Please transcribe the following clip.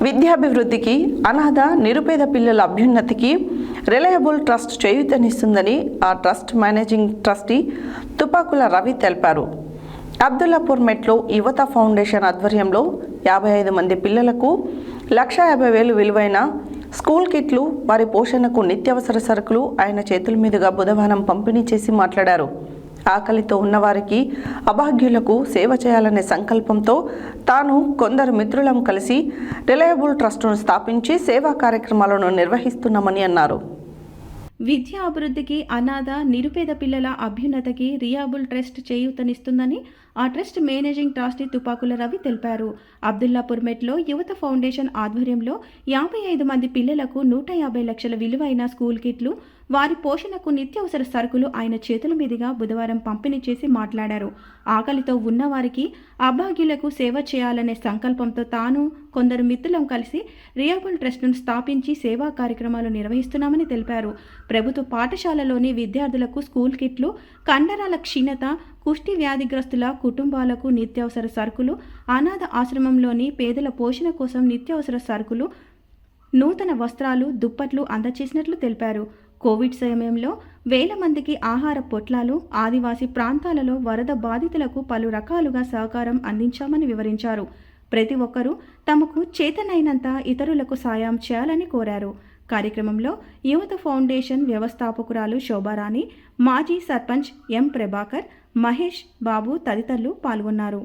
విద్యాభివృద్ధికి, అనాథ నిరుపేద పిల్లల అభ్యున్నతికి రిలయబుల్ ట్రస్ట్ చేయూతనిస్తుందని ఆ ట్రస్ట్ మేనేజింగ్ ట్రస్టీ తుపాకుల రవి తెలిపారు. అబ్దుల్లాపూర్ మెట్లో యువత ఫౌండేషన్ ఆధ్వర్యంలో 55 మంది పిల్లలకు 1,50,000 విలువైన స్కూల్ కిట్లు, వారి పోషణకు నిత్యావసర సరుకులు ఆయన చేతుల మీదుగా బుధవారం పంపిణీ చేసి మాట్లాడారు. ఆకలితో ఉన్నవారికి, అభాగ్యులకు సేవ చేయాలనే సంకల్పంతో తాను కొందరు మిత్రులం కలిసి రిలయబుల్ ట్రస్టును స్థాపించి సేవా కార్యక్రమాలను నిర్వహిస్తున్నామని అన్నారు. విద్యా అభివృద్ధికి, అనాథ నిరుపేద పిల్లల అభ్యున్నతికి రిలయబుల్ ట్రస్ట్ చేయూతనిస్తుందని ఆ ట్రస్ట్ మేనేజింగ్ ట్రస్టీ తుపాకుల రవి తెలిపారు. అబ్దుల్లాపూర్ మెట్లో యువత ఫౌండేషన్ ఆధ్వర్యంలో 55 మంది పిల్లలకు 150 లక్షల విలువైన స్కూల్ కిట్లు, వారి పోషణకు నిత్యావసర సరుకులు ఆయన చేతుల మీదుగా బుధవారం పంపిణీ చేసి మాట్లాడారు. ఆకలితో ఉన్నవారికి, అభాగ్యులకు సేవ చేయాలనే సంకల్పంతో తాను కొందరు మిత్రులం కలిసి రిలయబుల్ ట్రస్ట్ను స్థాపించి సేవా కార్యక్రమాలు నిర్వహిస్తున్నామని తెలిపారు. ప్రభుత్వ పాఠశాలలోని విద్యార్థులకు స్కూల్ కిట్లు, కండరాల క్షీణత, కుష్టి వ్యాధిగ్రస్తుల కుటుంబాలకు నిత్యావసర సరుకులు, అనాథ ఆశ్రమంలోని పేదల పోషణ కోసం నిత్యావసర సరుకులు, నూతన వస్త్రాలు, దుప్పట్లు అందజేసినట్లు తెలిపారు. కోవిడ్ సమయంలో వేల మందికి ఆహార పొట్లాలు, ఆదివాసీ ప్రాంతాలలో వరద బాధితులకు పలు రకాలుగా సహకారం అందించామని వివరించారు. ప్రతి ఒక్కరూ తమకు చేతనైనంత ఇతరులకు సాయం చేయాలని కోరారు. కార్యక్రమంలో యువత ఫౌండేషన్ వ్యవస్థాపకురాలు శోభారాణి, మాజీ సర్పంచ్ ఎం ప్రభాకర్, మహేష్ బాబు తదితరులు పాల్గొన్నారు.